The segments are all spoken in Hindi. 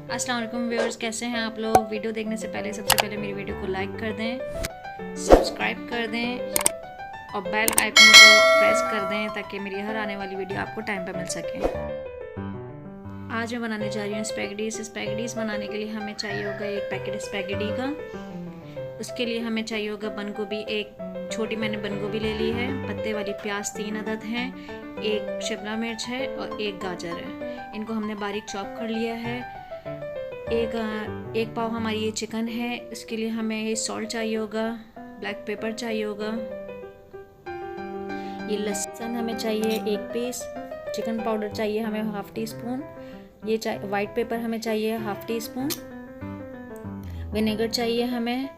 अस्सलाम वालेकुम व्यूअर्स, कैसे हैं आप लोग। वीडियो देखने से पहले सबसे पहले मेरी वीडियो को लाइक कर दें, सब्सक्राइब कर दें और बेल आइकन को प्रेस कर दें ताकि मेरी हर आने वाली वीडियो आपको टाइम पर मिल सके। आज मैं बनाने जा रही हूँ स्पैगेटीज। स्पैगेटीज बनाने के लिए हमें चाहिए होगा एक पैकेट स्पैगेटी का। उसके लिए हमें चाहिए होगा बंद गोभी, एक छोटी मैंने बंद गोभी ले ली है, पत्ते वाली प्याज 3 अदद हैं, एक शिमला मिर्च है और एक गाजर है। इनको हमने बारीक चॉप कर लिया है। एक पाव हमारी ये चिकन है। इसके लिए हमें ये सॉल्ट चाहिए होगा, ब्लैक पेपर चाहिए होगा, ये लहसुन हमें चाहिए 1 पीस, चिकन पाउडर चाहिए हमें 1/2 टी स्पून, ये वाइट पेपर हमें चाहिए 1/2 टी स्पून, विनेगर चाहिए हमें,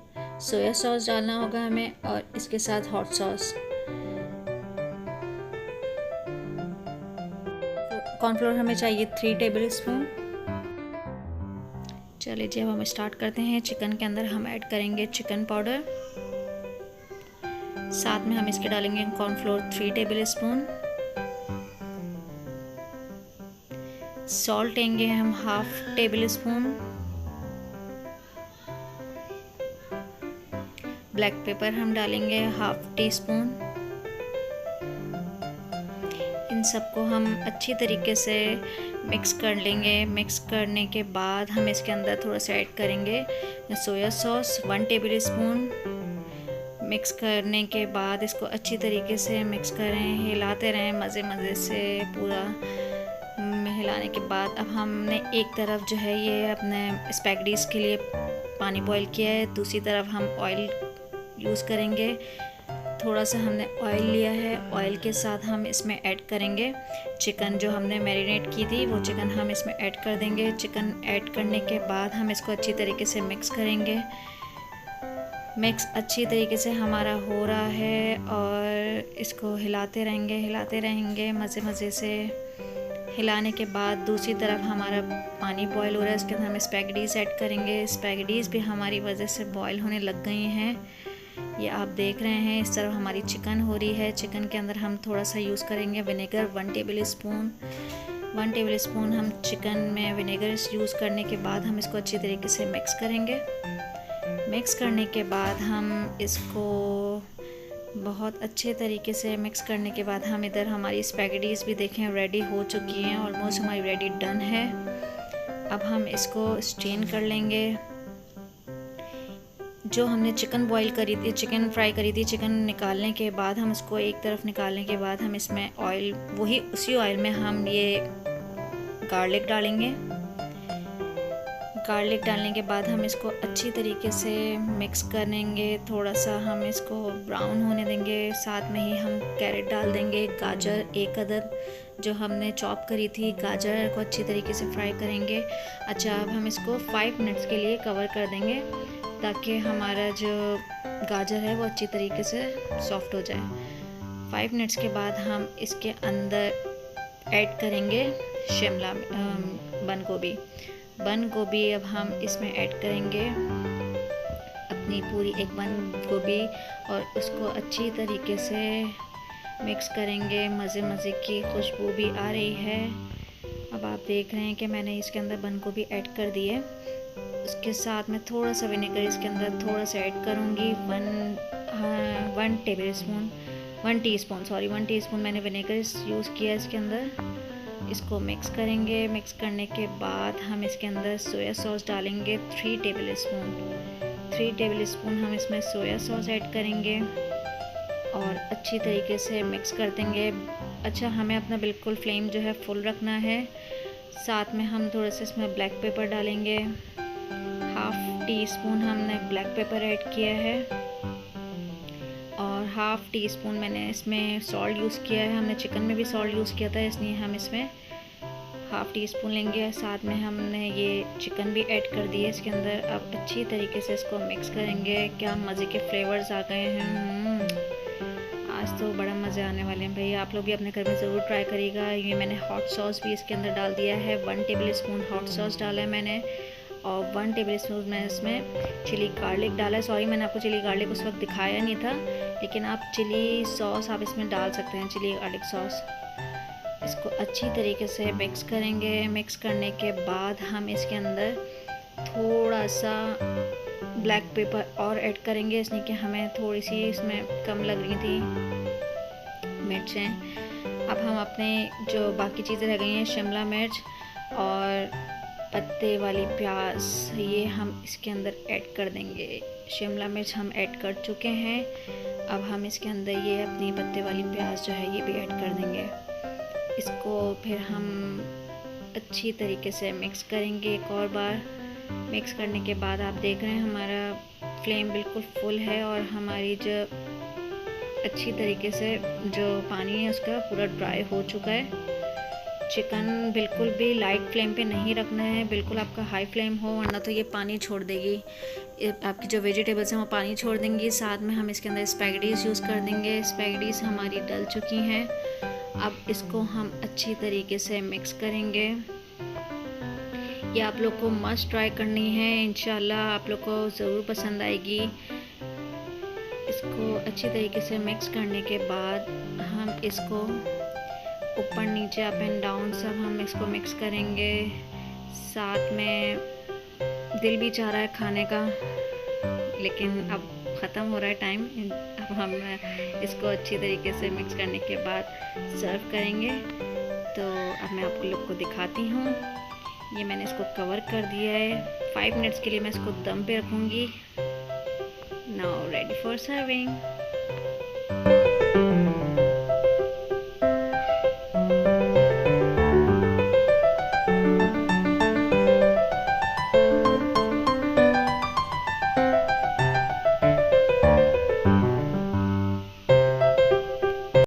सोया सॉस डालना होगा हमें और इसके साथ हॉट सॉस। कॉर्नफ्लोर हमें चाहिए 3 टेबल स्पून। चलिए जी, अब हम स्टार्ट करते हैं। चिकन के अंदर हम ऐड करेंगे चिकन पाउडर, साथ में हम इसके डालेंगे कॉर्नफ्लोर 3 टेबल स्पून, सॉल्ट लेंगे हम 1/2 टेबल स्पून, ब्लैक पेपर हम डालेंगे 1/2 टी स्पून। इन सबको हम अच्छी तरीके से मिक्स कर लेंगे। मिक्स करने के बाद हम इसके अंदर थोड़ा सा ऐड करेंगे soya sauce 1 table spoon. Mix करने के बाद इसको अच्छी तरीके से मिक्स करें, हिलाते रहें मज़े से पूरा। हिलाने के बाद अब हमने एक तरफ जो है ये अपने स्पैगेटीज के लिए पानी बॉईल किया है, दूसरी तरफ हम ऑयल यूज़ करेंगे। थोड़ा सा हमने ऑयल लिया है, ऑयल के साथ हम इसमें ऐड करेंगे चिकन जो हमने मैरिनेट की थी, वो चिकन हम इसमें ऐड कर देंगे। चिकन ऐड करने के बाद हम इसको अच्छी तरीके से मिक्स करेंगे। मिक्स अच्छी तरीके से हमारा हो रहा है और इसको हिलाते रहेंगे मज़े से। हिलाने के बाद दूसरी तरफ हमारा पानी बॉईल हो रहा है, इसके अंदर हम स्पैगेटीज ऐड करेंगे। स्पैगेटीज भी हमारी वजह से बॉईल होने लग गई हैं, ये आप देख रहे हैं। इस तरफ हमारी चिकन हो रही है। चिकन के अंदर हम थोड़ा सा यूज़ करेंगे vinegar 1 table spoon. 1 table spoon हम चिकन में विनेगर यूज़ करने के बाद हम इसको अच्छी तरीके से मिक्स करेंगे। मिक्स करने के बाद हम इसको बहुत अच्छे तरीके से मिक्स करने के बाद हम इधर हमारी स्पैगेटीज भी देखें रेडी हो चुकी हैं, ऑलमोस्ट हमारी रेडी डन है। अब हम इसको स्ट्रेन कर लेंगे। जो हमने चिकन बॉईल करी थी, चिकन फ्राई करी थी, चिकन निकालने के बाद हम इसको एक तरफ निकालने के बाद हम इसमें ऑयल, उसी ऑयल में हम ये गार्लिक डालेंगे। गार्लिक डालने के बाद हम इसको अच्छी तरीके से मिक्स करेंगे। थोड़ा सा हम इसको ब्राउन होने देंगे। साथ में ही हम कैरेट डाल देंगे, गाजर 1 अदद जो हमने चॉप करी थी, गाजर को अच्छी तरीके से फ्राई करेंगे। अच्छा, अब हम इसको 5 मिनट्स के लिए कवर कर देंगे ताकि हमारा जो गाजर है वो अच्छी तरीके से सॉफ्ट हो जाए। 5 मिनट्स के बाद हम इसके अंदर ऐड करेंगे शिमला बंद गोभी अब हम इसमें ऐड करेंगे अपनी पूरी एक बंद गोभी और उसको अच्छी तरीके से मिक्स करेंगे। मज़े की खुशबू भी आ रही है। अब आप देख रहे हैं कि मैंने इसके अंदर बंद गोभी ऐड कर दी है। उसके साथ में थोड़ा सा विनेगर इसके अंदर थोड़ा सा ऐड करूँगी। 1 टीस्पून मैंने विनेगर यूज़ किया इसके अंदर। इसको मिक्स करेंगे। मिक्स करने के बाद हम इसके अंदर सोया सॉस डालेंगे 3 टेबल स्पून हम इसमें सोया सॉस ऐड करेंगे और अच्छी तरीके से मिक्स कर देंगे। अच्छा, हमें अपना बिल्कुल फ्लेम जो है फुल रखना है। साथ में हम थोड़ा सा इसमें ब्लैक पेपर डालेंगे, 1/2 टी स्पून हमने ब्लैक पेपर ऐड किया है और 1/2 टी स्पून मैंने इसमें सॉल्ट यूज़ किया है। हमने चिकन में भी सॉल्ट यूज़ किया था, इसलिए हम इसमें 1/2 टी स्पून लेंगे। साथ में हमने ये चिकन भी ऐड कर दिए इसके अंदर। अब अच्छी तरीके से इसको मिक्स करेंगे। क्या मज़े के फ्लेवर्स आ गए हैं। आज तो बड़ा मज़े आने वाले हैं भाई। आप लोग भी अपने घर में ज़रूर ट्राई करिएगा। ये मैंने हॉट सॉस भी इसके अंदर डाल दिया है, 1 टेबल स्पून हॉट सॉस डाला है मैंने और 1 टेबल स्पून मैंने इसमें चिली गार्लिक डाला है। सॉरी, मैंने आपको चिली गार्लिक उस वक्त दिखाया नहीं था, लेकिन आप चिली सॉस आप इसमें डाल सकते हैं, चिली गार्लिक सॉस। इसको अच्छी तरीके से मिक्स करेंगे। मिक्स करने के बाद हम इसके अंदर थोड़ा सा ब्लैक पेपर और ऐड करेंगे, इसलिए कि हमें थोड़ी सी इसमें कम लग रही थी मिर्चें। अब हम अपने जो बाकी चीज़ें रह गई हैं, शिमला मिर्च और पत्ते वाली प्याज, ये हम इसके अंदर ऐड कर देंगे। शिमला मिर्च हम ऐड कर चुके हैं, अब हम इसके अंदर ये अपनी पत्ते वाली प्याज जो है ये भी ऐड कर देंगे। इसको फिर हम अच्छी तरीके से मिक्स करेंगे एक और बार। मिक्स करने के बाद आप देख रहे हैं हमारा फ्लेम बिल्कुल फुल है और हमारी जो अच्छी तरीके से जो पानी है उसका पूरा ड्राई हो चुका है। चिकन बिल्कुल भी लाइट फ्लेम पे नहीं रखना है, बिल्कुल आपका हाई फ्लेम हो, वरना तो ये पानी छोड़ देगी। आपकी जो वेजिटेबल्स हैं वो पानी छोड़ देंगी। साथ में हम इसके अंदर स्पैगेटीज़ यूज़ कर देंगे। स्पैगेटीज़ हमारी डल चुकी हैं। अब इसको हम अच्छी तरीके से मिक्स करेंगे। ये आप लोग को मस्ट ट्राई करनी है, इंशाल्लाह आप लोग को ज़रूर पसंद आएगी। इसको अच्छी तरीके से मिक्स करने के बाद हम इसको ऊपर नीचे अप एंड डाउन सब हम इसको मिक्स करेंगे। साथ में दिल भी चाह रहा है खाने का, लेकिन अब ख़त्म हो रहा है टाइम। अब हम इसको अच्छी तरीके से मिक्स करने के बाद सर्व करेंगे। तो अब मैं आप लोग को दिखाती हूँ। ये मैंने इसको कवर कर दिया है। 5 मिनट्स के लिए मैं इसको दम पे रखूँगी। Now ready for serving.